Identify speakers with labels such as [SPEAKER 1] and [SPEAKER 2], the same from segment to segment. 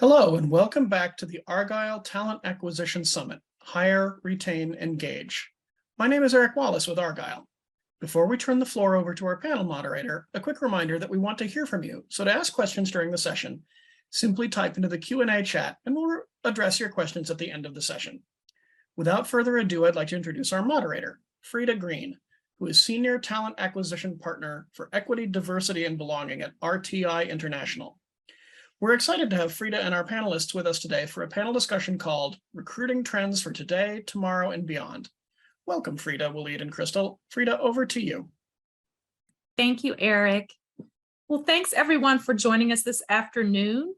[SPEAKER 1] Hello, and welcome back to the Argyle Talent Acquisition Summit, Hire, Retain, Engage. My name is Eric Wallace with Argyle. Before we turn the floor over to our panel moderator, a quick reminder that we want to hear from you. So to ask questions during the session, simply type into the Q&A chat and we'll address your questions at the end of the session. Without further ado, I'd like to introduce our moderator, Frida Green, who is Senior Talent Acquisition Partner for Equity, Diversity, and Belonging at RTI International. We're excited to have Frida and our panelists with us today for a panel discussion called Recruiting Trends for Today, Tomorrow, and Beyond. Welcome, Frida, Waleed, and Crystal. Frida, over to you.
[SPEAKER 2] Thank you, Eric. Well, thanks everyone for joining us this afternoon.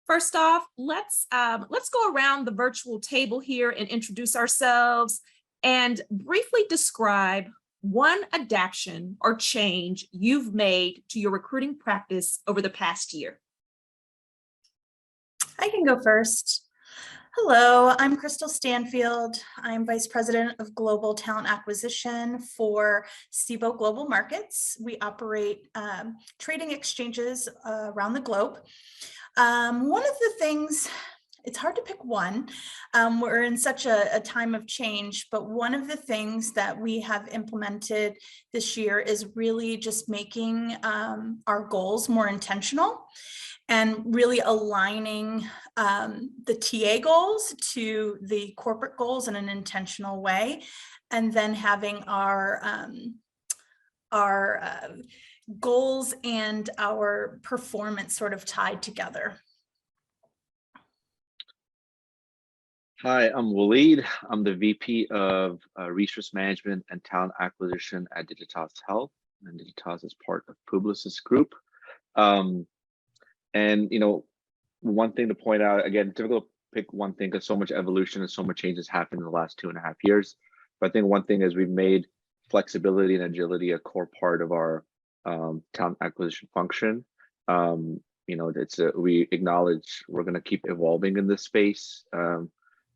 [SPEAKER 2] First off, let's go around the virtual table here and introduce ourselves and briefly describe one adaptation or change you've made to your recruiting practice over the past year.
[SPEAKER 3] I can go first. Hello, I'm Crystal Stanfield. I'm Vice President of Global Talent Acquisition for SIBO Global Markets. We operate trading exchanges around the globe. One of the things, it's hard to pick one. We're in such a time of change, but one of the things that we have implemented this year is really just making our goals more intentional and really aligning the TA goals to the corporate goals in an intentional way, and then having our goals and our performance sort of tied together.
[SPEAKER 4] Hi, I'm Waleed. I'm the VP of Resource Management and Talent Acquisition at Digitas Health, and Digitas is part of Publicis Group. And one thing to point out, again, difficult to pick one thing because so much evolution and so much change has happened in the last 2.5 years. But I think one thing is we've made flexibility and agility a core part of our talent acquisition function. We acknowledge we're going to keep evolving in this space,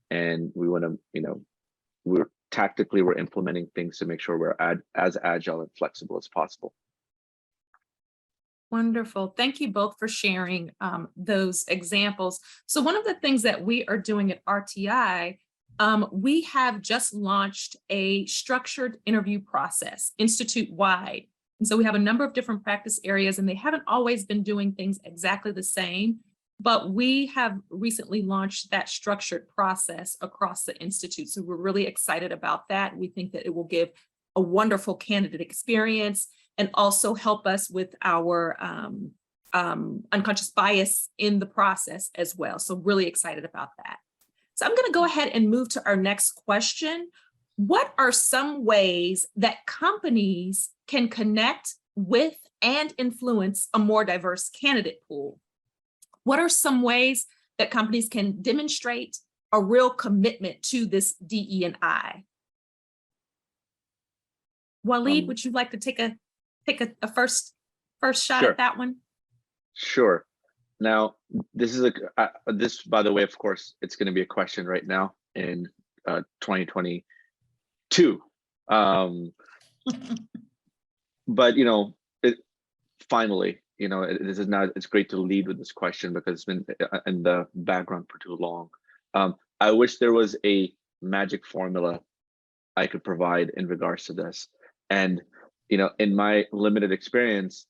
[SPEAKER 4] and we want to, we're implementing things to make sure we're as agile and flexible as possible.
[SPEAKER 2] Wonderful. Thank you both for sharing those examples. So one of the things that we are doing at RTI, we have just launched a structured interview process institute-wide. And so we have a number of different practice areas, and they haven't always been doing things exactly the same, but we have recently launched that structured process across the institute. So we're really excited about that. We think that it will give a wonderful candidate experience and also help us with our unconscious bias in the process as well. So really excited about that. So I'm going to go ahead and move to our next question. What are some ways that companies can connect with and influence a more diverse candidate pool? What are some ways that companies can demonstrate a real commitment to this DE&I? Waleed, would you like to take a first shot
[SPEAKER 4] Sure.
[SPEAKER 2] at that one?
[SPEAKER 4] Sure. Now, this is this, by the way, of course, it's going to be a question right now in 2022. But finally, this is not. It's great to lead with this question because it's been in the background for too long. I wish there was a magic formula I could provide in regards to this, and in my limited experience,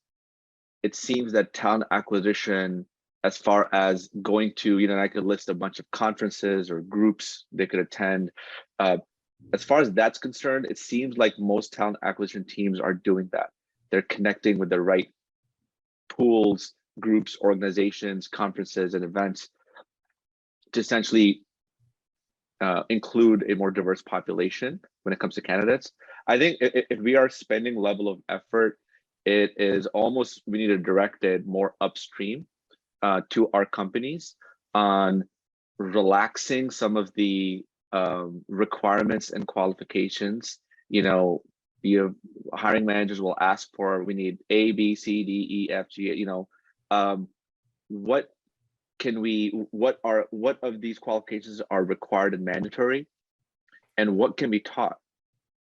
[SPEAKER 4] it seems that talent acquisition, as far as going to, I could list a bunch of conferences or groups they could attend. As far as that's concerned, it seems like most talent acquisition teams are doing that. They're connecting with the right pools, groups, organizations, conferences, and events to essentially include a more diverse population when it comes to candidates. I think if we are spending level of effort, it is almost, we need to direct it more upstream to our companies on relaxing some of the requirements and qualifications. Hiring managers will ask for, we need A, B, C, D, E, F, G, what of these qualifications are required and mandatory, and what can be taught?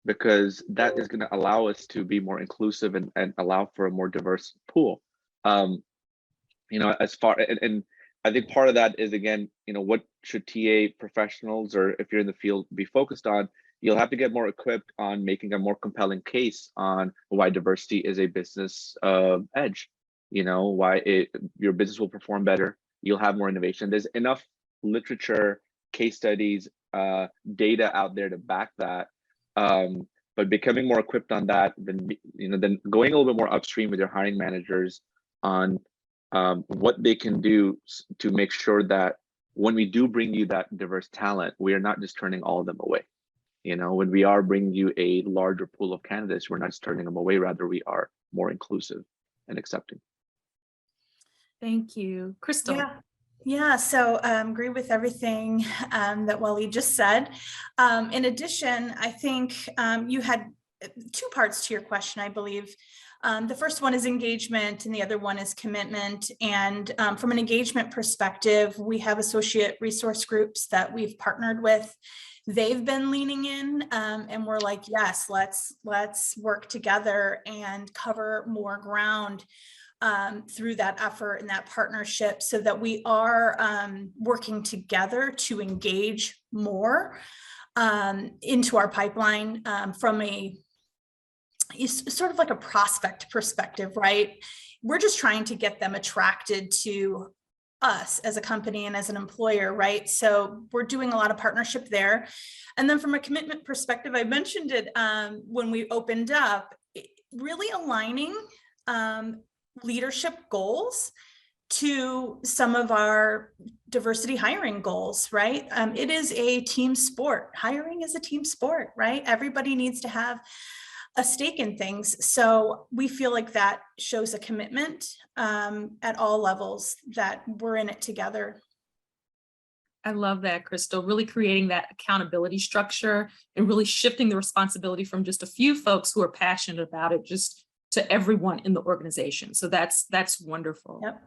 [SPEAKER 4] Because that is going to allow us to be more inclusive and allow for a more diverse pool. As far and I think part of that is, again, what should TA professionals, or if you're in the field, be focused on? You'll have to get more equipped on making a more compelling case on why diversity is a business edge. Why your business will perform better. You'll have more innovation. There's enough literature, case studies, data out there to back that. But becoming more equipped on that, then going a little bit more upstream with your hiring managers on what they can do to make sure that when we do bring you that diverse talent, we are not just turning all of them away. When we are bringing you a larger pool of candidates, we're not just turning them away, rather we are more inclusive and accepting.
[SPEAKER 2] Thank you. Crystal.
[SPEAKER 3] Yeah, so agree with everything that Waleed just said. In addition, I think you had two parts to your question, I believe. The first one is engagement and the other one is commitment. And from an engagement perspective, we have associate resource groups that we've partnered with. They've been leaning in and we're like, yes, let's work together and cover more ground through that effort and that partnership, so that we are working together to engage more into our pipeline from a sort of like a prospect perspective, right? We're just trying to get them attracted to us as a company and as an employer, right? So we're doing a lot of partnership there. And then from a commitment perspective, I mentioned it when we opened up, really aligning leadership goals to some of our diversity hiring goals, right? It is a team sport. Hiring is a team sport, right? Everybody needs to have a stake in things. So we feel like that shows a commitment at all levels, that we're in it together.
[SPEAKER 2] I love that, Crystal, really creating that accountability structure and really shifting the responsibility from just a few folks who are passionate about it, just to everyone in the organization. So that's wonderful.
[SPEAKER 3] Yep.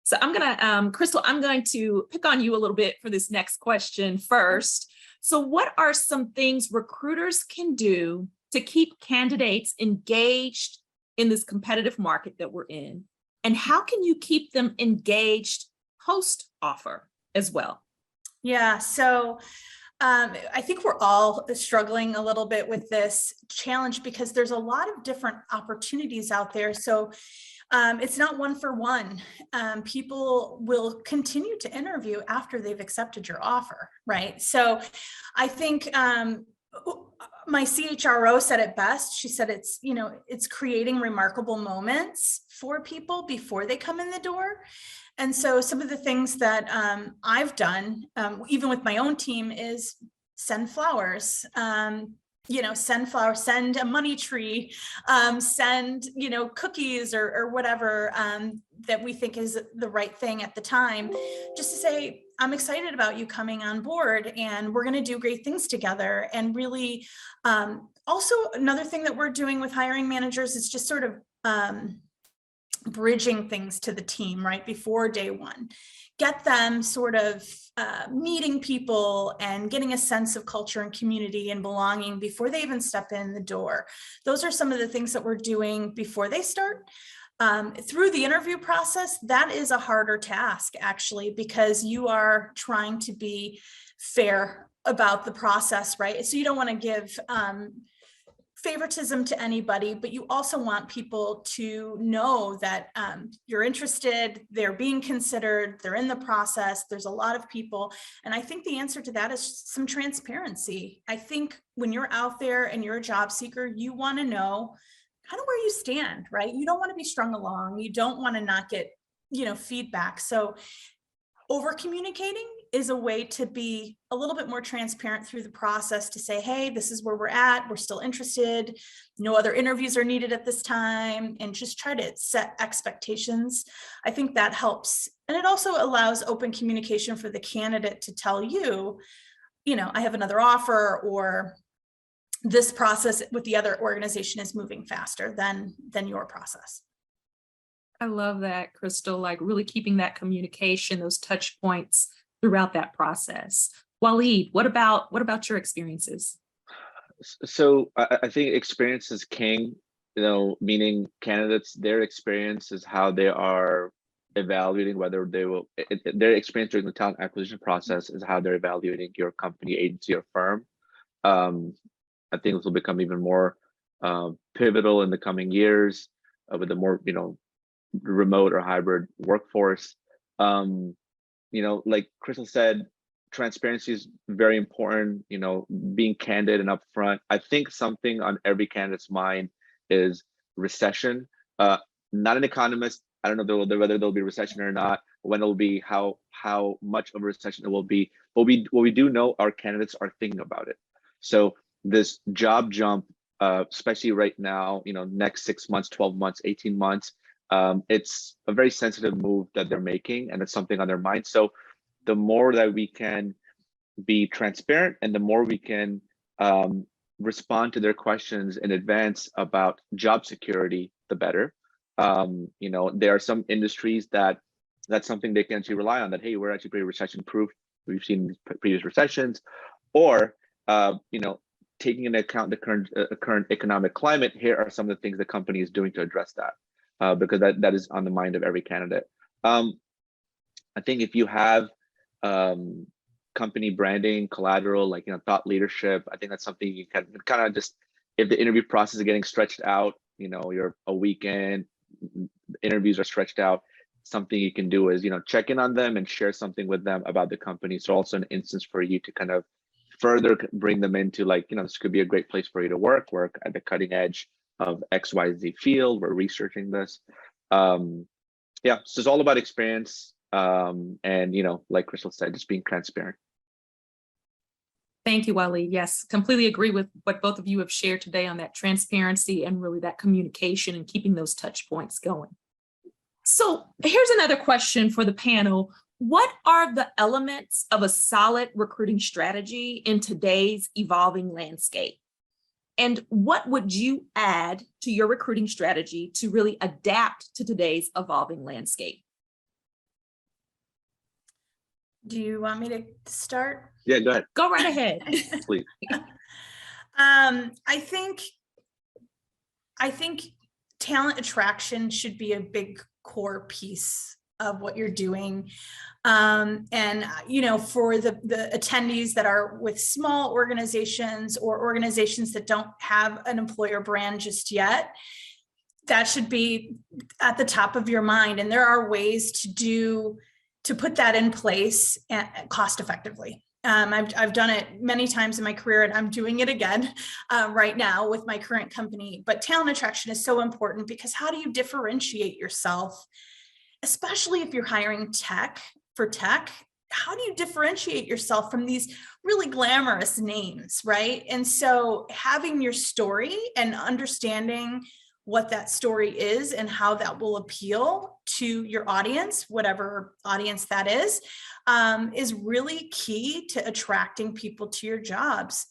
[SPEAKER 2] So I'm gonna, Crystal, I'm going to pick on you a little bit for this next question first. So what are some things recruiters can do to keep candidates engaged in this competitive market that we're in? And how can you keep them engaged post-offer as well?
[SPEAKER 3] Yeah, so I think we're all struggling a little bit with this challenge because there's a lot of different opportunities out there. So it's not one for one. People will continue to interview after they've accepted your offer, right? So I think my CHRO said it best. She said it's creating remarkable moments for people before they come in the door. And so some of the things that I've done, even with my own team, is send flowers, send flowers, send a money tree, send, cookies or whatever that we think is the right thing at the time, just to say, I'm excited about you coming on board and we're going to do great things together. And really, also another thing that we're doing with hiring managers is just sort of bridging things to the team right before day one, get them sort of meeting people and getting a sense of culture and community and belonging before they even step in the door. Those are some of the things that we're doing before they start. Through the interview process, that is a harder task actually, because you are trying to be fair about the process, right? So you don't want to give favoritism to anybody, but you also want people to know that you're interested, they're being considered, they're in the process, there's a lot of people. And I think the answer to that is some transparency. I think when you're out there and you're a job seeker, you want to know kind of where you stand, right? You don't want to be strung along. You don't want to not get, feedback. So over communicating is a way to be a little bit more transparent through the process, to say, hey, this is where we're at. We're still interested. No other interviews are needed at this time, and just try to set expectations. I think that helps. And it also allows open communication for the candidate to tell you, I have another offer, or this process with the other organization is moving faster than your process.
[SPEAKER 2] I love that, Crystal, like really keeping that communication, those touch points throughout that process. Waleed, what about your experiences?
[SPEAKER 4] So I think experience is king, meaning candidates, their experience is how they are evaluating whether they will, their experience during the talent acquisition process is how they're evaluating your company, agency, or firm. I think this will become even more pivotal in the coming years with a more, remote or hybrid workforce. Like Crystal said, transparency is very important, being candid and upfront. I think something on every candidate's mind is recession. Not an economist. I don't know whether there'll be recession or not, when it'll be, how much of a recession it will be. But what we do know, our candidates are thinking about it. So this job jump, especially right now, next 6 months, 12 months, 18 months, it's a very sensitive move that they're making, and it's something on their mind. So the more that we can be transparent and the more we can respond to their questions in advance about job security, the better. There are some industries that's something they can actually rely on, that, hey, we're actually pretty recession proof. We've seen previous recessions, or taking into account the current economic climate, here are some of the things the company is doing to address that, because that is on the mind of every candidate. I think if you have company branding, collateral, like thought leadership, I think that's something you can kind of just, if the interview process is getting stretched out, you're a weekend, interviews are stretched out, something you can do is check in on them and share something with them about the company. So also an instance for you to kind of further bring them into, like, this could be a great place for you to work at the cutting edge of XYZ field. We're researching this. Yeah, so it's all about experience, and like Crystal said, just being transparent.
[SPEAKER 2] Thank you, Waleed. Yes, completely agree with what both of you have shared today on that transparency and really that communication and keeping those touch points going. So here's another question for the panel. What are the elements of a solid recruiting strategy in today's evolving landscape? And what would you add to your recruiting strategy to really adapt to today's evolving landscape?
[SPEAKER 3] Do you want me to start?
[SPEAKER 4] Yeah, go ahead.
[SPEAKER 2] Go right ahead.
[SPEAKER 4] Please.
[SPEAKER 3] I think talent attraction should be a big core piece of what you're doing. And, for the attendees that are with small organizations or organizations that don't have an employer brand just yet, that should be at the top of your mind. And there are ways to put that in place cost effectively. I've done it many times in my career, and I'm doing it again right now with my current company. But talent attraction is so important, because how do you differentiate yourself, especially if you're hiring for tech? How do you differentiate yourself from these really glamorous names, right? And so having your story and understanding what that story is and how that will appeal to your audience, whatever audience that is really key to attracting people to your jobs.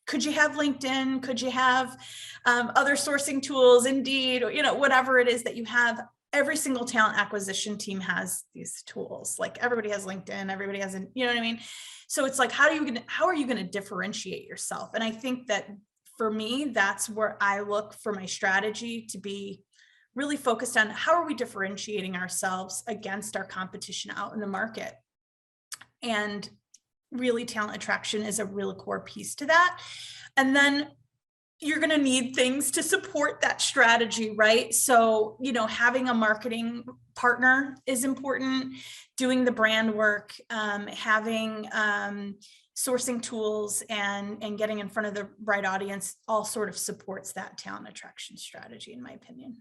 [SPEAKER 3] Could you have LinkedIn? Could you have other sourcing tools, Indeed, or whatever it is that you have? Every single talent acquisition team has these tools. Like, everybody has LinkedIn, everybody has, you know what I mean? So it's like, how are you going to differentiate yourself? And I think that for me, that's where I look for my strategy to be really focused on. How are we differentiating ourselves against our competition out in the market? And really, talent attraction is a real core piece to that. And then you're going to need things to support that strategy, right? So, having a marketing partner is important, doing the brand work, having sourcing tools and getting in front of the right audience all sort of supports that talent attraction strategy, in my opinion.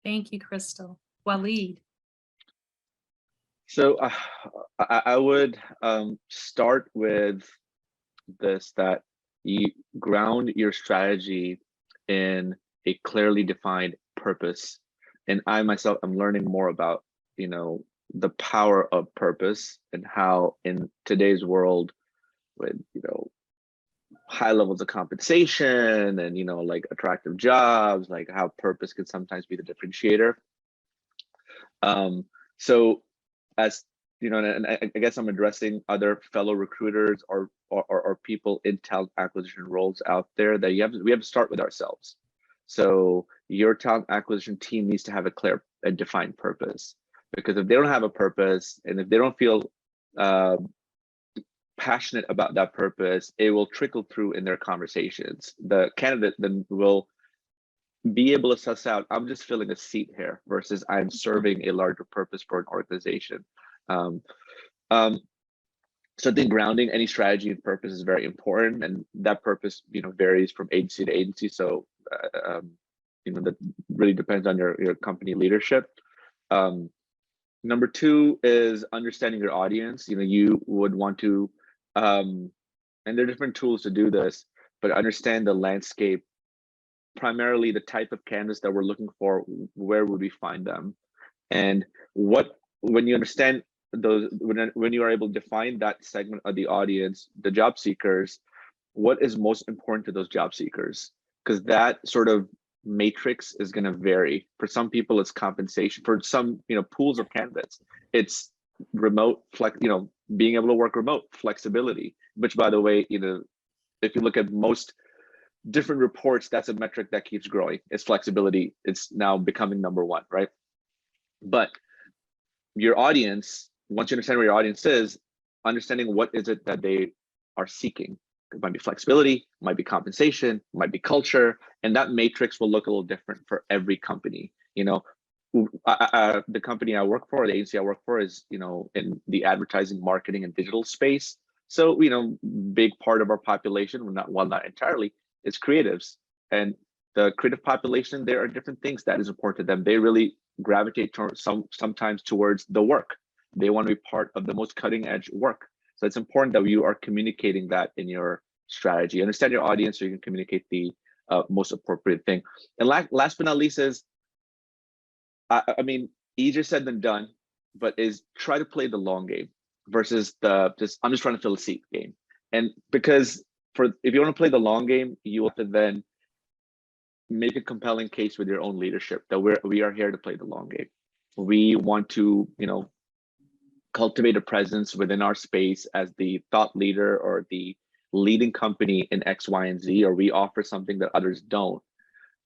[SPEAKER 2] Thank you, Crystal. Waleed.
[SPEAKER 4] So I would start with this, that you ground your strategy in a clearly defined purpose. And I myself am learning more about, the power of purpose, and how in today's world with, high levels of compensation and, like attractive jobs, like how purpose can sometimes be the differentiator. So as and I guess I'm addressing other fellow recruiters or people in talent acquisition roles out there, that we have to start with ourselves. So your talent acquisition team needs to have a clear a defined purpose. Because if they don't have a purpose, and if they don't feel passionate about that purpose, it will trickle through in their conversations. The candidate then will be able to suss out, I'm just filling a seat here versus I'm serving a larger purpose for an organization. So I think grounding any strategy and purpose is very important, and that purpose, varies from agency to agency. So, that really depends on your company leadership. Number two is understanding your audience. You would want to, and there are different tools to do this, but understand the landscape, primarily the type of candidates that we're looking for, where would we find them? And when you understand those, when you are able to define that segment of the audience, the job seekers, what is most important to those job seekers? Because that sort of matrix is going to vary. For some people, it's compensation. For some, pools of candidates, it's remote being able to work remote, flexibility, which, by the way, if you look at most different reports, that's a metric that keeps growing. It's flexibility. It's now becoming number one, right? But your audience, once you understand where your audience is, understanding what is it that they are seeking. It might be flexibility, might be compensation, might be culture, and that matrix will look a little different for every company. The company I work for, the agency I work for, is in the advertising, marketing, and digital space. So big part of our population, not entirely, is creatives, and the creative population, there are different things that is important to them. They really gravitate sometimes towards the work. They want to be part of the most cutting edge work. So it's important that you are communicating that in your strategy. Understand your audience so you can communicate the most appropriate thing. And last but not least is, easier said than done, but is try to play the long game versus I'm just trying to fill a seat game. And because if you want to play the long game, you have to then make a compelling case with your own leadership that we are here to play the long game. We want to, cultivate a presence within our space as the thought leader or the leading company in X, Y, and Z, or we offer something that others don't.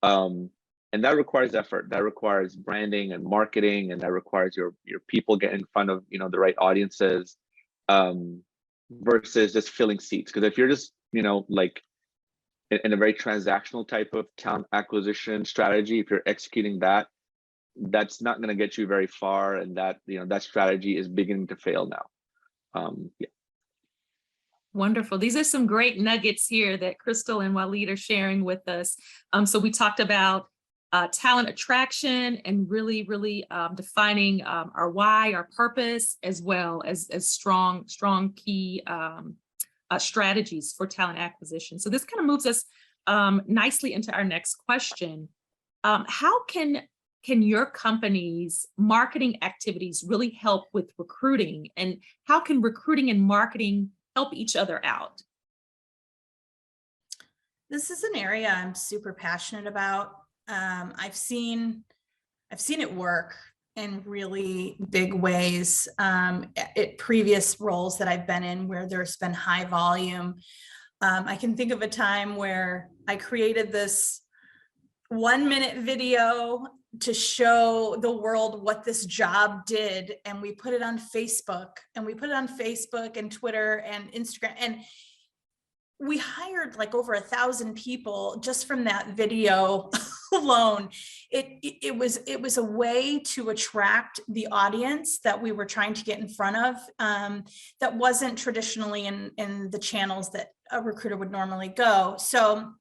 [SPEAKER 4] And that requires effort. That requires branding and marketing, and that requires your people get in front of the right audiences, versus just filling seats. Because if you're just like in a very transactional type of talent acquisition strategy, if you're executing that, that's not going to get you very far, and that that strategy is beginning to fail now. Yeah.
[SPEAKER 2] Wonderful. These are some great nuggets here that Crystal and Walid are sharing with us. So we talked about talent attraction and really defining our why, our purpose, as well as strong key strategies for talent acquisition. So this kind of moves us nicely into our next question. How can your company's marketing activities really help with recruiting, and how can recruiting and marketing help each other out?
[SPEAKER 3] This is an area I'm super passionate about. I've seen it work in really big ways at previous roles that I've been in where there's been high volume. I can think of a time where I created this 1-minute video to show the world what this job did, and we put it on Facebook, and Twitter and Instagram, and we hired like over 1,000 people just from that video alone. It was a way to attract the audience that we were trying to get in front of, that wasn't traditionally in the channels that a recruiter would normally go. So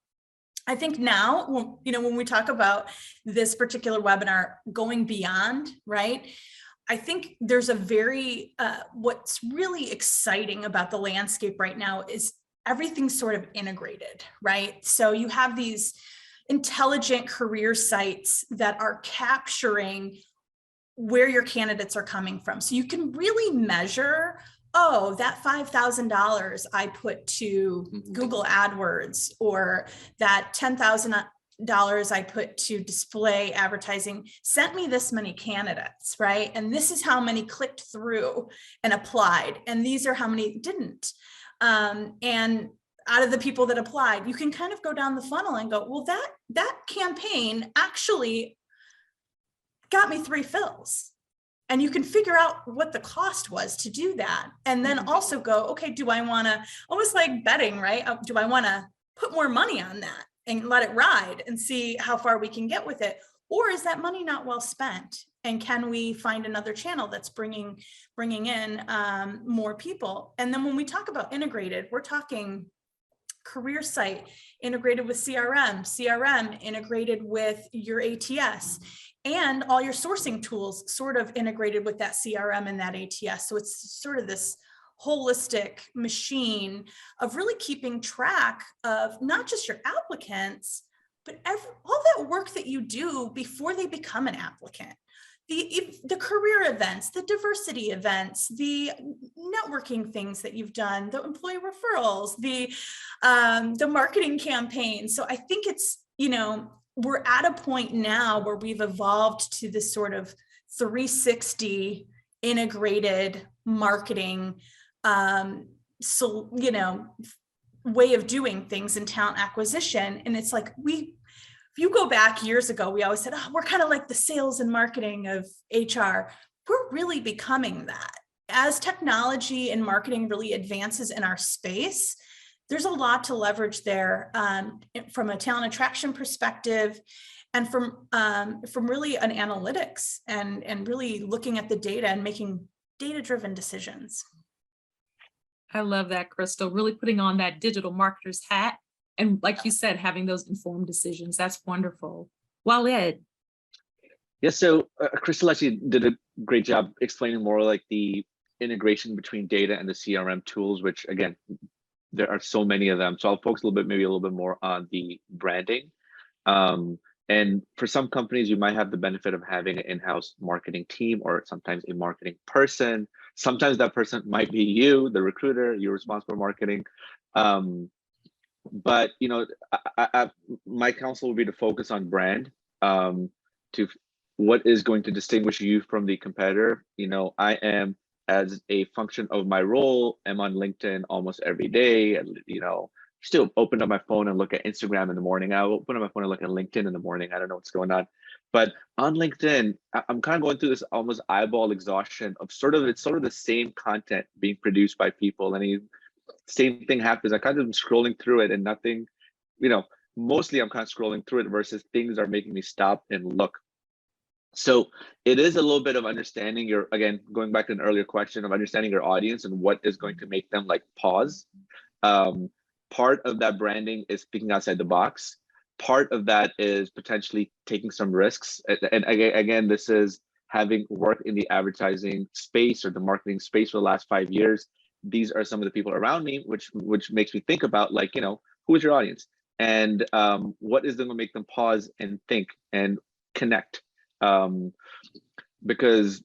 [SPEAKER 3] I think now, when we talk about this particular webinar going beyond, right? I think there's a what's really exciting about the landscape right now is everything's sort of integrated, right? So you have these intelligent career sites that are capturing where your candidates are coming from. So you can really measure, oh, that $5,000 I put to Google AdWords, or that $10,000 I put to display advertising sent me this many candidates, right? And this is how many clicked through and applied, and these are how many didn't. And out of the people that applied, you can kind of go down the funnel and go, well, that campaign actually got me 3 fills. And you can figure out what the cost was to do that. And then also go, okay, do I want to, almost like betting, right? Do I want to put more money on that and let it ride and see how far we can get with it? Or is that money not well spent? And can we find another channel that's bringing in more people? And then when we talk about integrated, we're talking career site integrated with CRM integrated with your ATS, and all your sourcing tools sort of integrated with that CRM and that ATS. So it's sort of this holistic machine of really keeping track of not just your applicants, but all that work that you do before they become an applicant. The career events, the diversity events, the networking things that you've done, the employee referrals, the marketing campaigns. So I think it's, we're at a point now where we've evolved to this sort of 360 integrated marketing, way of doing things in talent acquisition. And it's like, if you go back years ago, we always said, oh, we're kind of like the sales and marketing of HR. We're really becoming that. As technology and marketing really advances in our space, there's a lot to leverage there from a talent attraction perspective, and from really an analytics and really looking at the data and making data-driven decisions.
[SPEAKER 2] I love that, Crystal, really putting on that digital marketer's hat. And like you said, having those informed decisions. That's wonderful. Walid.
[SPEAKER 4] Yeah, so Crystal actually did a great job explaining more like the integration between data and the CRM tools, which again, there are so many of them. So I'll focus maybe a little bit more on the branding. And for some companies, you might have the benefit of having an in-house marketing team, or sometimes a marketing person. Sometimes that person might be you, the recruiter, you're responsible for marketing. But my counsel would be to focus on brand, to what is going to distinguish you from the competitor. I am, as a function of my role, I'm on LinkedIn almost every day, and still open up my phone and look at Instagram in the morning. I open up my phone and look at LinkedIn in the morning. I don't know what's going on, but on LinkedIn, I'm kind of going through this almost eyeball exhaustion of it's sort of the same content being produced by people, and same thing happens. I kind of am scrolling through it and nothing, mostly I'm kind of scrolling through it versus things are making me stop and look. So it is a little bit of understanding again, going back to an earlier question of understanding your audience and what is going to make them like pause. Part of that branding is thinking outside the box. Part of that is potentially taking some risks. And again, this is having worked in the advertising space or the marketing space for the last 5 years. These are some of the people around me, which makes me think about who is your audience, and what is going to make them pause and think and connect. Because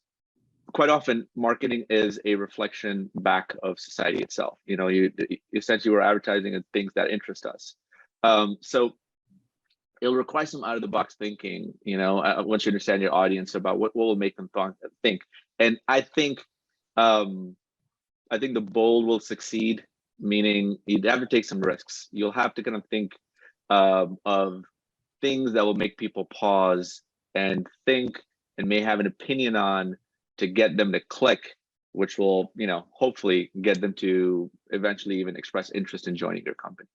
[SPEAKER 4] quite often marketing is a reflection back of society itself. You essentially we're advertising and things that interest us. So it'll require some out of the box thinking, once you understand your audience about what will make them think. And I think the bold will succeed, meaning you'd have to take some risks. You'll have to kind of think of things that will make people pause and think and may have an opinion on, to get them to click, which will, hopefully get them to eventually even express interest in joining your company.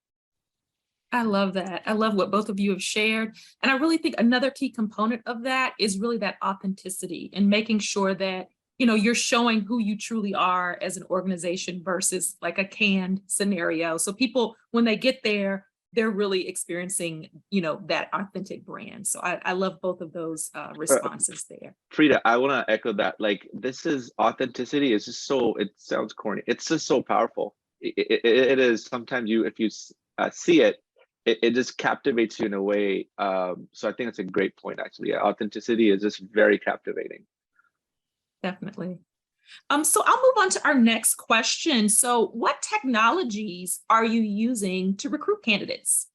[SPEAKER 2] I love that. I love what both of you have shared. And I really think another key component of that is really that authenticity and making sure that, you're showing who you truly are as an organization versus like a canned scenario. So people, when they get there, they're really experiencing, that authentic brand. So I love both of those responses there.
[SPEAKER 4] Frida, I want to echo that. Like, this is authenticity is just it sounds corny. It's just so powerful. It is. Sometimes if you see it, it just captivates you in a way. So I think it's a great point, actually. Yeah, authenticity is just very captivating.
[SPEAKER 2] Definitely. So I'll move on to our next question. So what technologies are you using to recruit candidates?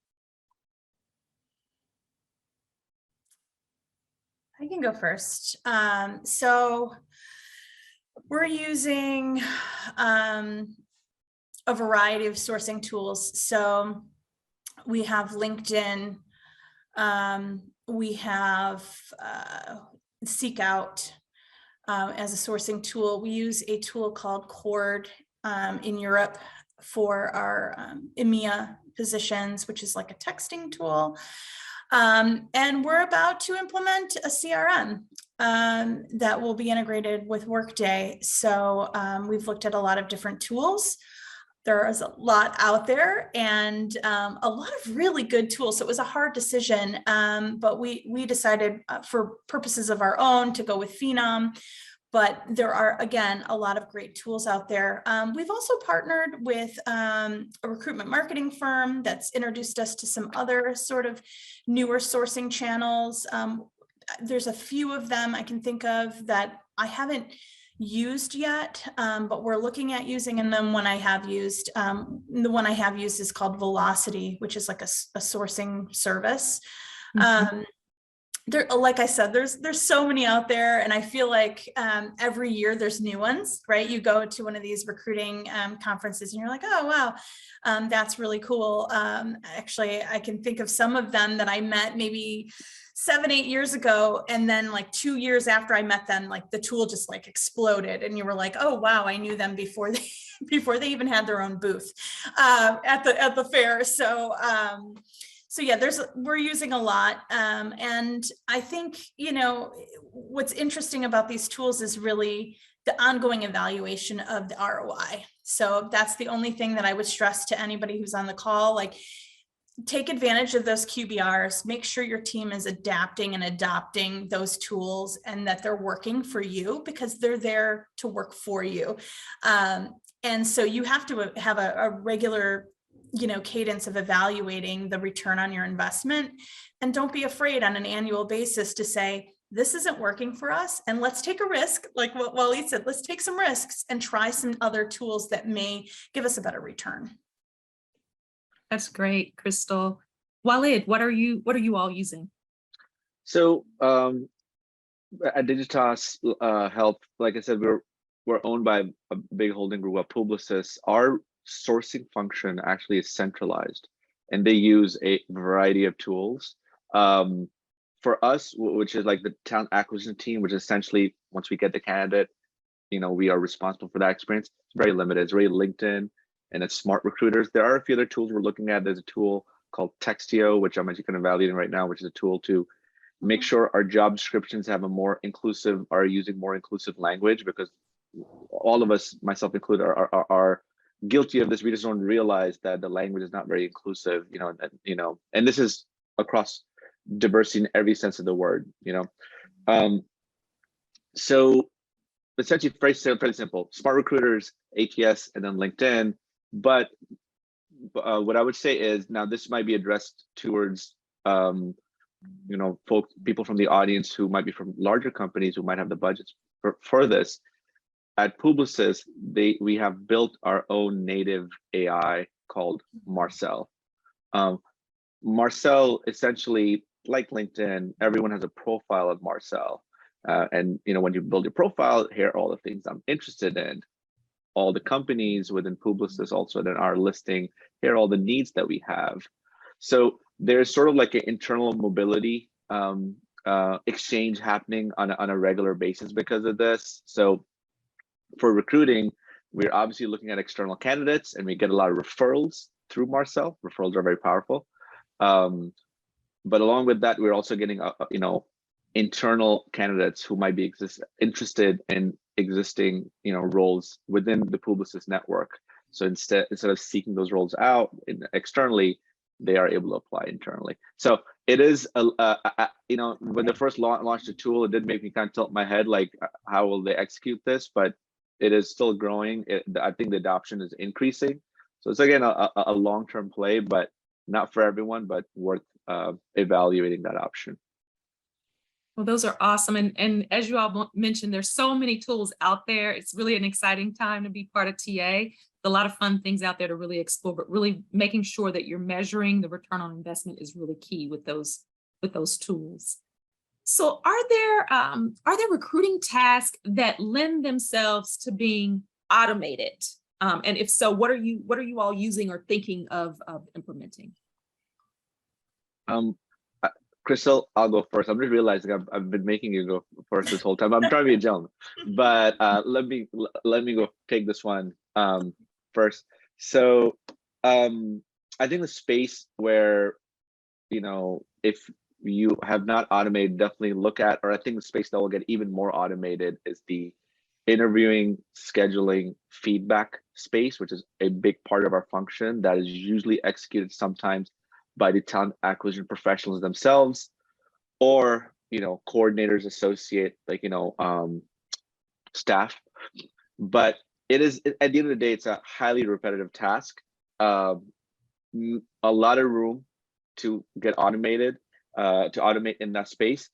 [SPEAKER 3] I can go first. So we're using a variety of sourcing tools. So we have LinkedIn, we have seek out as a sourcing tool. We use a tool called Cord in Europe for our EMEA positions, which is like a texting tool. And we're about to implement a CRM that will be integrated with Workday. So we've looked at a lot of different tools. There is a lot out there and a lot of really good tools. So it was a hard decision, but we decided for purposes of our own to go with Phenom. But there are, again, a lot of great tools out there. We've also partnered with a recruitment marketing firm that's introduced us to some other sort of newer sourcing channels. There's a few of them I can think of that I haven't used yet, but we're looking at using. And then one I have used, the one I have used is called Velocity, which is like a sourcing service. There, like I said, there's so many out there, and I feel like every year there's new ones, right? You go to one of these recruiting conferences and you're like, oh, wow, that's really cool. Actually, I can think of some of them that I met maybe 7-8 years ago. And then like 2 years after I met them, like the tool just like exploded. And you were like, oh, wow, I knew them before they even had their own booth at the fair. So yeah, we're using a lot. And I think, what's interesting about these tools is really the ongoing evaluation of the ROI. So that's the only thing that I would stress to anybody who's on the call, like take advantage of those QBRs, make sure your team is adapting and adopting those tools and that they're working for you because they're there to work for you. And so you have to have a regular cadence of evaluating the return on your investment. And don't be afraid on an annual basis to say, this isn't working for us. And let's take a risk. Like what Waleed said, let's take some risks and try some other tools that may give us a better return.
[SPEAKER 2] That's great, Crystal. Waleed, what are you all using?
[SPEAKER 4] So at Digitas Health, like I said, we're owned by a big holding group of Publicis. Our sourcing function actually is centralized, and they use a variety of tools. For us, which is like the talent acquisition team, which essentially once we get the candidate, we are responsible for that experience. It's very limited. It's very LinkedIn and it's Smart Recruiters. There are a few other tools we're looking at. There's a tool called Textio, which I'm actually kind of evaluating right now, which is a tool to make sure our job descriptions are using more inclusive language, because all of us, myself included, are guilty of this. We just don't realize that the language is not very inclusive, and this is across diversity in every sense of the word, So essentially pretty simple, Smart Recruiters, ATS, and then LinkedIn. But what I would say is, now this might be addressed towards, people from the audience who might be from larger companies who might have the budgets for this. At Publicis, we have built our own native AI called Marcel. Marcel, essentially, like LinkedIn, everyone has a profile of Marcel. And when you build your profile, here are all the things I'm interested in. All the companies within Publicis also then are listing, here are all the needs that we have. So there's sort of like an internal mobility exchange happening on a regular basis because of this. So for recruiting, we're obviously looking at external candidates, and we get a lot of referrals through Marcel. Referrals are very powerful. But along with that, we're also getting, internal candidates who might be interested in existing, roles within the Publicis network. So instead of seeking those roles out externally, they are able to apply internally. So it is, when they first launched the tool, it did make me kind of tilt my head, like, how will they execute this? But it is still growing. I think the adoption is increasing. So it's, again, a long-term play, but not for everyone, but worth evaluating that option.
[SPEAKER 2] Well, those are awesome. And as you all mentioned, there's so many tools out there. It's really an exciting time to be part of TA. A lot of fun things out there to really explore, but really making sure that you're measuring the return on investment is really key with those tools. So are there recruiting tasks that lend themselves to being automated? And if so, what are you all using or thinking of implementing?
[SPEAKER 4] Crystal, I'll go first. I'm just realizing I've been making you go first this whole time. I'm trying to be a gentleman, but let me go take this one first. So I think the space where, if you have not automated, definitely look at, or I think the space that will get even more automated is the interviewing, scheduling, feedback space, which is a big part of our function that is usually executed sometimes by the talent acquisition professionals themselves, or coordinators, associate, staff. But it is, at the end of the day, it's a highly repetitive task. A lot of room to get automated, to automate in that space.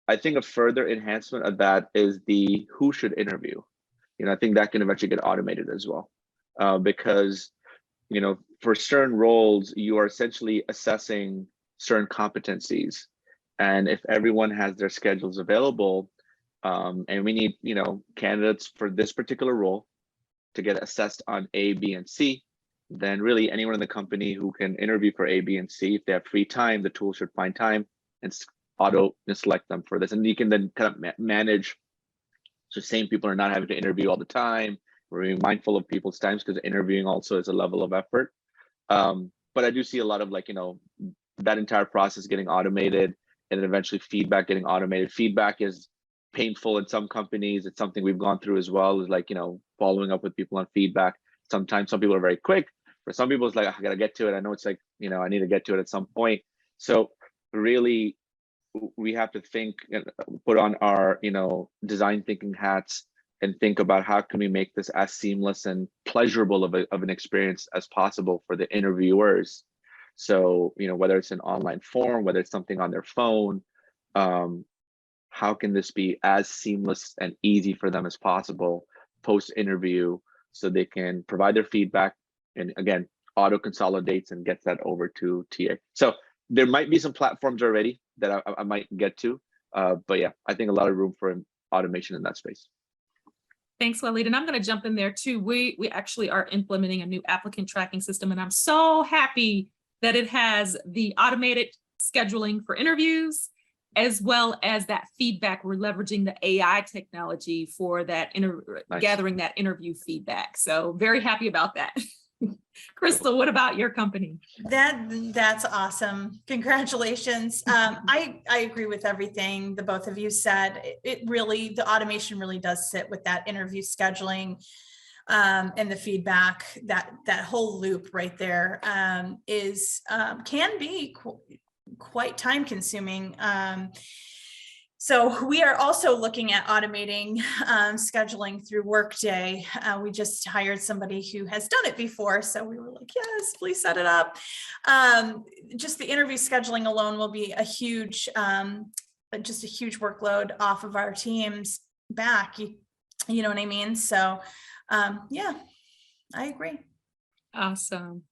[SPEAKER 4] I think a further enhancement of that is the who should interview. I think that can eventually get automated as well, because for certain roles, you are essentially assessing certain competencies, and if everyone has their schedules available, and we need candidates for this particular role to get assessed on A, B, and C, then really anyone in the company who can interview for A, B, and C, if they have free time, the tool should find time and auto select them for this. And you can then kind of manage, so same people are not having to interview all the time. We're being mindful of people's times, because interviewing also is a level of effort. But I do see a lot of that entire process getting automated, and then eventually feedback getting automated. Feedback is painful in some companies. It's something we've gone through as well, is following up with people on feedback. Sometimes some people are very quick. For some people, it's I gotta get to it. I know it's I need to get to it at some point. So really, we have to think and put on our design thinking hats and think about how can we make this as seamless and pleasurable of an experience as possible for the interviewers. So whether it's an online form, whether it's something on their phone, how can this be as seamless and easy for them as possible post interview, so they can provide their feedback, and again, auto consolidates and gets that over to TA. So there might be some platforms already that I might get to, but yeah, I think a lot of room for automation in that space.
[SPEAKER 2] Thanks, Waleed. And I'm going to jump in there too. We actually are implementing a new applicant tracking system, and I'm so happy that it has the automated scheduling for interviews, as well as that feedback. We're leveraging the AI technology for that,
[SPEAKER 4] Nice.
[SPEAKER 2] gathering that interview feedback. So very happy about that. Crystal, what about your company?
[SPEAKER 3] That's awesome. Congratulations. I agree with everything the both of you said. It really, the automation really does sit with that interview scheduling, and the feedback. That whole loop right there can be quite time consuming. So we are also looking at automating scheduling through Workday. We just hired somebody who has done it before, so we were like, yes, please set it up. Just the interview scheduling alone will be a huge, just a huge workload off of our team's back. You know what I mean? So yeah, I agree.
[SPEAKER 2] Awesome.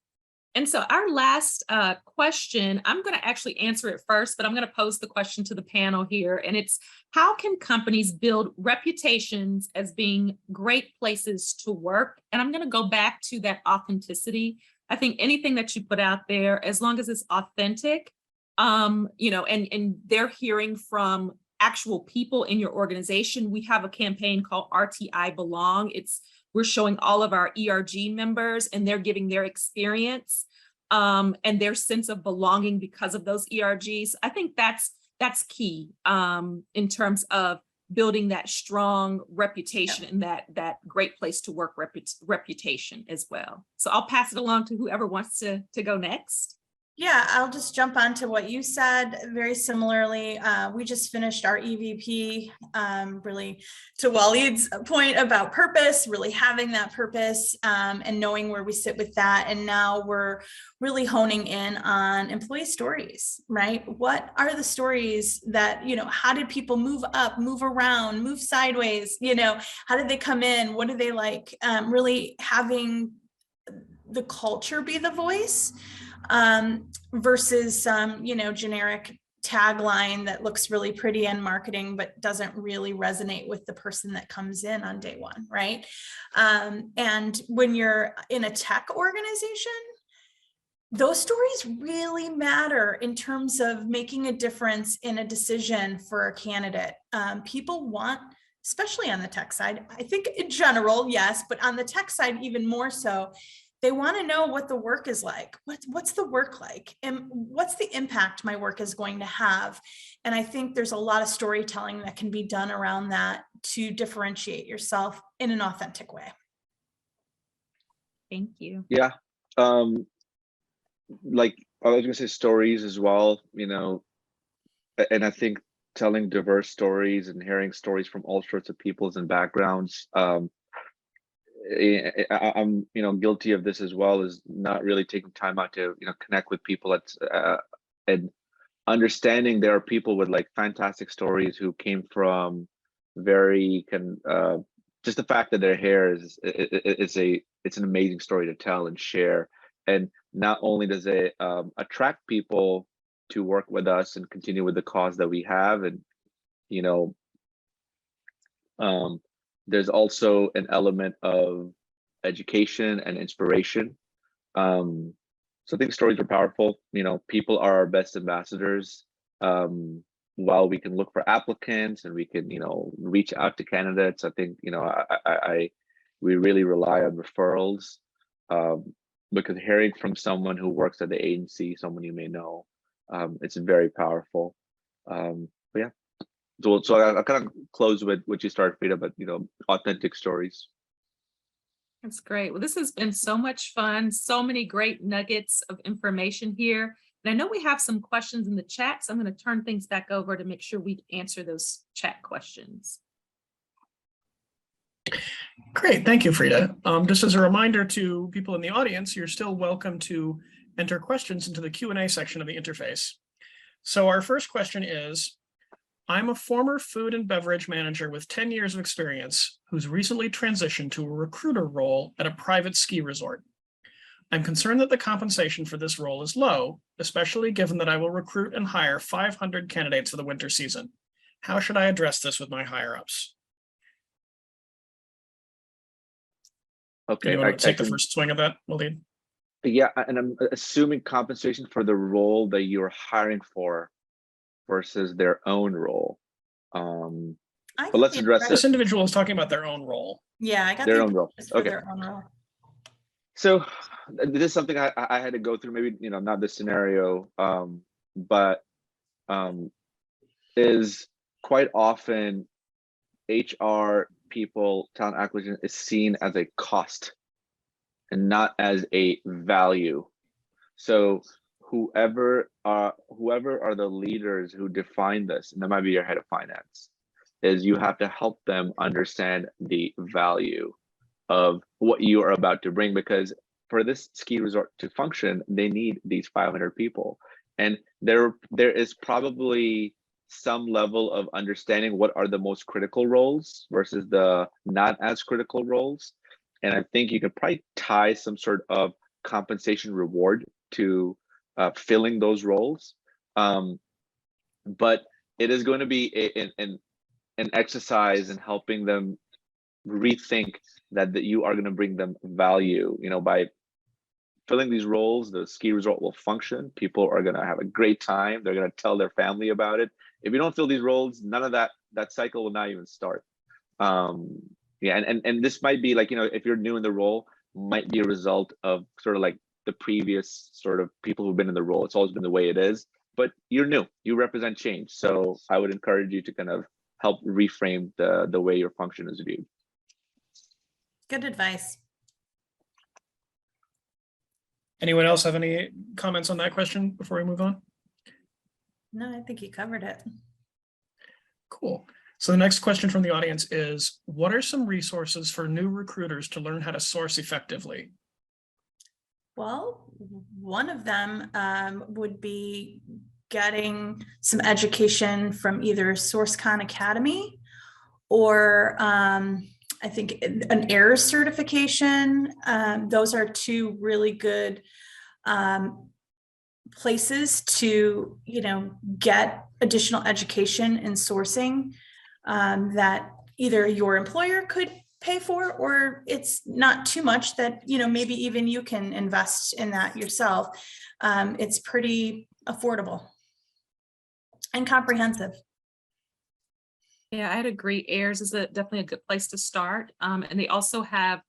[SPEAKER 2] And so our last question, I'm going to actually answer it first, but I'm going to pose the question to the panel here. And it's, how can companies build reputations as being great places to work? And I'm going to go back to that authenticity. I think anything that you put out there, as long as it's authentic, and they're hearing from actual people in your organization. We have a campaign called RTI Belong. We're showing all of our ERG members, and they're giving their experience and their sense of belonging because of those ERGs. I think that's key in terms of building that strong reputation and that great place to work reputation as well. So I'll pass it along to whoever wants to go next.
[SPEAKER 3] Yeah, I'll just jump on to what you said. Very similarly, we just finished our EVP, really to Waleed's point about purpose, really having that purpose and knowing where we sit with that. And now we're really honing in on employee stories, right? What are the stories that, how did people move up, move around, move sideways? How did they come in? What do they like? Really having the culture be the voice. Versus some, generic tagline that looks really pretty in marketing, but doesn't really resonate with the person that comes in on day one, right? And when you're in a tech organization, those stories really matter in terms of making a difference in a decision for a candidate. People want, especially on the tech side, I think in general, yes, but on the tech side, even more so, they want to know what the work is like. What's the work like? And what's the impact my work is going to have? And I think there's a lot of storytelling that can be done around that to differentiate yourself in an authentic way.
[SPEAKER 2] Thank you.
[SPEAKER 4] Yeah. Like I was gonna say stories as well, you know, and I think telling diverse stories and hearing stories from all sorts of peoples and backgrounds. I'm, you know, guilty of this as well, is not really taking time out to, you know, connect with people and understanding there are people with like fantastic stories who came from very just the fact that their hair is it's an amazing story to tell and share. And not only does it attract people to work with us and continue with the cause that we have, and you know, there's also an element of education and inspiration. So I think stories are powerful. You know, people are our best ambassadors. While we can look for applicants and we can, you know, reach out to candidates, I think, you know, we really rely on referrals, because hearing from someone who works at the agency, someone you may know, it's very powerful. But yeah, so I kind of close with what you started, Frida, but you know, authentic stories.
[SPEAKER 2] That's great. Well, this has been so much fun. So many great nuggets of information here. And I know we have some questions in the chat, so I'm going to turn things back over to make sure we answer those chat questions.
[SPEAKER 1] Great, thank you, Frida. Just as a reminder to people in the audience, you're still welcome to enter questions into the Q&A section of the interface. So our first question is, I'm a former food and beverage manager with 10 years of experience who's recently transitioned to a recruiter role at a private ski resort. I'm concerned that the compensation for this role is low, especially given that I will recruit and hire 500 candidates for the winter season. How should I address this with my higher-ups?
[SPEAKER 4] Okay,
[SPEAKER 1] You want to take the first swing of that, Waleed?
[SPEAKER 4] Yeah, and I'm assuming compensation for the role that you're hiring for versus their own role. But let's address
[SPEAKER 1] This
[SPEAKER 4] it.
[SPEAKER 1] individual is talking about their own role.
[SPEAKER 3] Yeah, I got
[SPEAKER 4] Their
[SPEAKER 3] the
[SPEAKER 4] own role.
[SPEAKER 3] for
[SPEAKER 4] Okay.
[SPEAKER 3] their own role.
[SPEAKER 4] So this is something I had to go through, maybe, you know, not this scenario, but is quite often HR people, talent acquisition is seen as a cost and not as a value. So whoever are the leaders who define this, and that might be your head of finance, is you have to help them understand the value of what you are about to bring, because for this ski resort to function, they need these 500 people. And there is probably some level of understanding what are the most critical roles versus the not as critical roles. And I think you could probably tie some sort of compensation reward to filling those roles. But it is going to be an exercise in helping them rethink that you are going to bring them value. You know, by filling these roles, the ski resort will function. People are going to have a great time. They're going to tell their family about it. If you don't fill these roles, none of that cycle will not even start. Yeah, and this might be like, you know, if you're new in the role, might be a result of sort of like the previous sort of people who've been in the role. It's always been the way it is, but you're new, you represent change. So I would encourage you to kind of help reframe the way your function is viewed.
[SPEAKER 3] Good advice.
[SPEAKER 1] Anyone else have any comments on that question before we move on?
[SPEAKER 3] No, I think you covered it.
[SPEAKER 1] Cool. So the next question from the audience is, what are some resources for new recruiters to learn how to source effectively?
[SPEAKER 3] Well, one of them would be getting some education from either SourceCon Academy or I think an AIRS certification. Those are two really good places to, you know, get additional education in sourcing that either your employer could pay for, or it's not too much that, you know, maybe even you can invest in that yourself. It's pretty affordable and comprehensive.
[SPEAKER 2] Yeah, I'd agree. AIRS is definitely a good place to start. And they also have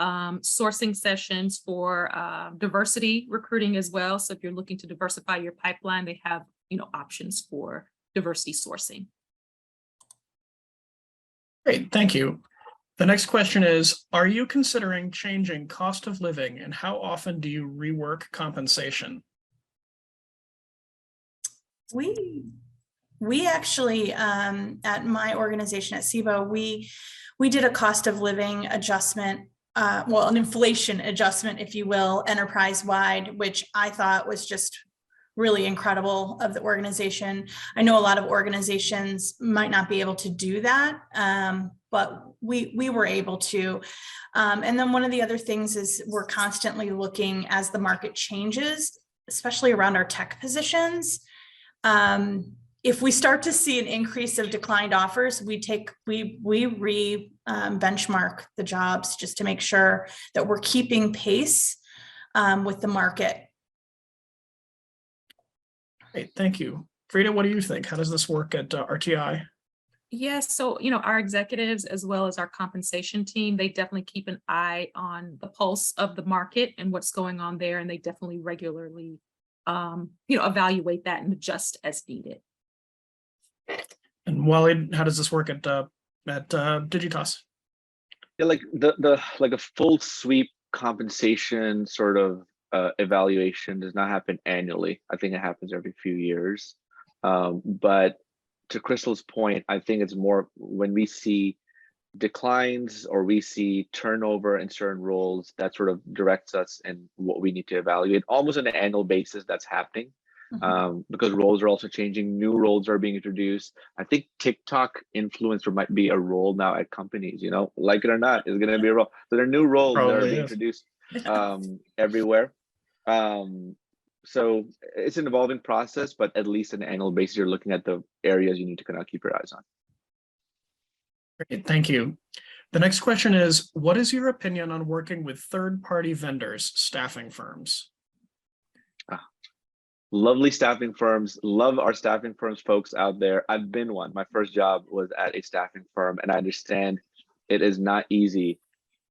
[SPEAKER 2] sourcing sessions for diversity recruiting as well. So if you're looking to diversify your pipeline, they have, you know, options for diversity sourcing.
[SPEAKER 1] Great, thank you. The next question is, are you considering changing cost of living, and how often do you rework compensation?
[SPEAKER 3] We actually, at my organization at SIBO, we did a cost of living adjustment, well, an inflation adjustment, if you will, enterprise-wide, which I thought was just really incredible of the organization. I know a lot of organizations might not be able to do that, but we were able to. And then one of the other things is we're constantly looking as the market changes, especially around our tech positions. If we start to see an increase of declined offers, we benchmark the jobs just to make sure that we're keeping pace with the market.
[SPEAKER 1] Great, thank you. Frida, what do you think? How does this work at RTI?
[SPEAKER 2] Yes, so, you know, our executives as well as our compensation team, they definitely keep an eye on the pulse of the market and what's going on there. And they definitely regularly, you know, evaluate that and adjust as needed.
[SPEAKER 1] And Waleed, how does this work at Digitas?
[SPEAKER 4] Yeah, like like a full sweep compensation sort of evaluation does not happen annually. I think it happens every few years. But to Crystal's point, I think it's more when we see declines or we see turnover in certain roles, that sort of directs us in what we need to evaluate almost on an annual basis. That's happening. Because roles are also changing, new roles are being introduced. I think TikTok influencer might be a role now at companies, you know, like it or not, is going to be a role. So there are new roles that are being introduced everywhere. So it's an evolving process, but at least on an annual basis, you're looking at the areas you need to kind of keep your eyes on.
[SPEAKER 1] Great, thank you. The next question is, what is your opinion on working with third-party vendors, staffing firms?
[SPEAKER 4] Lovely staffing firms, love our staffing firms folks out there. I've been one. My first job was at a staffing firm, and I understand it is not easy,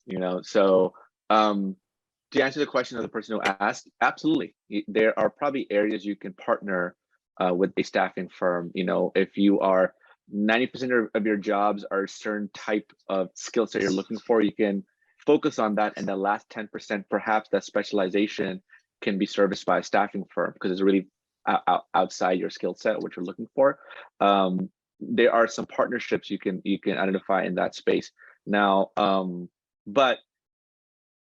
[SPEAKER 4] you know. So to answer the question of the person who asked, absolutely. There are probably areas you can partner with a staffing firm. You know, if you are 90% of your jobs are a certain type of skill set you're looking for, you can focus on that, and the last 10%, perhaps that specialization can be serviced by a staffing firm because it's really outside your skill set, what you're looking for. There are some partnerships you can identify in that space. Now, but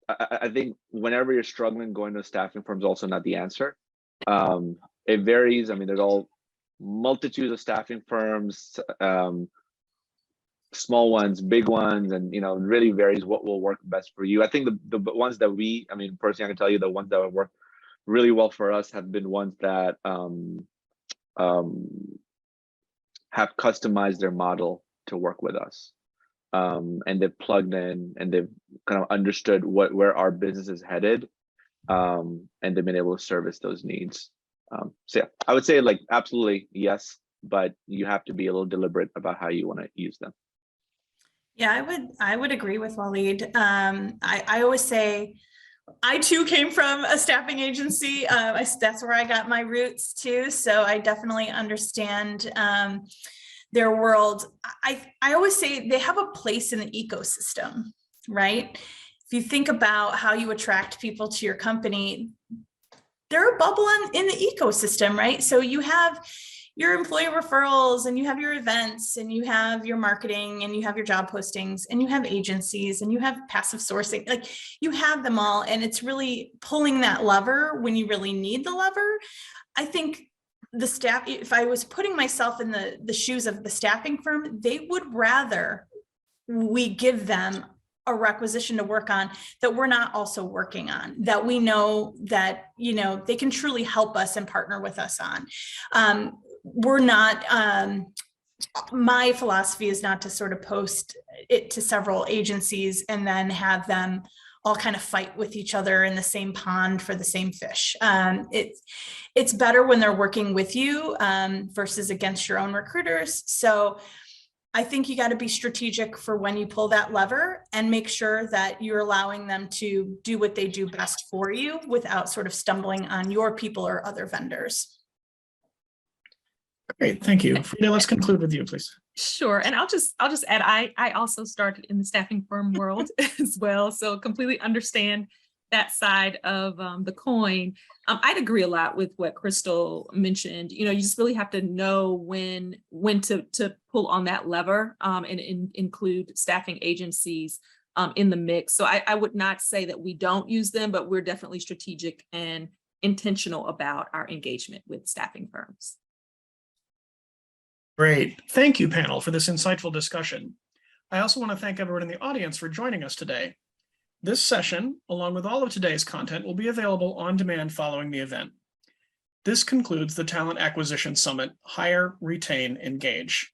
[SPEAKER 4] I think whenever you're struggling, going to a staffing firm is also not the answer. It varies. I mean, there's all multitudes of staffing firms, small ones, big ones, and you know, it really varies what will work best for you. I think the ones that personally, I can tell you the ones that have worked really well for us have been ones that have customized their model to work with us. And they've plugged in and they've kind of understood where our business is headed, and they've been able to service those needs. So yeah, I would say like absolutely yes, but you have to be a little deliberate about how you want to use them.
[SPEAKER 3] Yeah, I would agree with Waleed. I always say I too came from a staffing agency. That's where I got my roots too. So I definitely understand their world. I always say they have a place in the ecosystem, right? If you think about how you attract people to your company, they're a bubble in the ecosystem, right? So you have your employee referrals and you have your events and you have your marketing and you have your job postings and you have agencies and you have passive sourcing, like you have them all. And it's really pulling that lever when you really need the lever. I think the staff, if I was putting myself in the shoes of the staffing firm, they would rather we give them a requisition to work on that we're not also working on, that we know that, you know, they can truly help us and partner with us on. We're not My philosophy is not to sort of post it to several agencies and then have them all kind of fight with each other in the same pond for the same fish. It's better when they're working with you versus against your own recruiters. So I think you got to be strategic for when you pull that lever and make sure that you're allowing them to do what they do best for you without sort of stumbling on your people or other vendors.
[SPEAKER 1] Great, thank you. Frida, let's conclude with you, please.
[SPEAKER 2] Sure. And I'll just add, I also started in the staffing firm world as well. So completely understand that side of the coin. I'd agree a lot with what Crystal mentioned. You just really have to know when to pull on that lever and include staffing agencies in the mix. So I would not say that we don't use them, but we're definitely strategic and intentional about our engagement with staffing firms.
[SPEAKER 1] Great. Thank you, panel, for this insightful discussion. I also want to thank everyone in the audience for joining us today. This session, along with all of today's content, will be available on demand following the event. This concludes the Talent Acquisition Summit, Hire, Retain, Engage.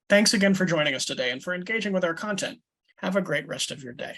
[SPEAKER 1] Thanks again for joining us today and for engaging with our content. Have a great rest of your day.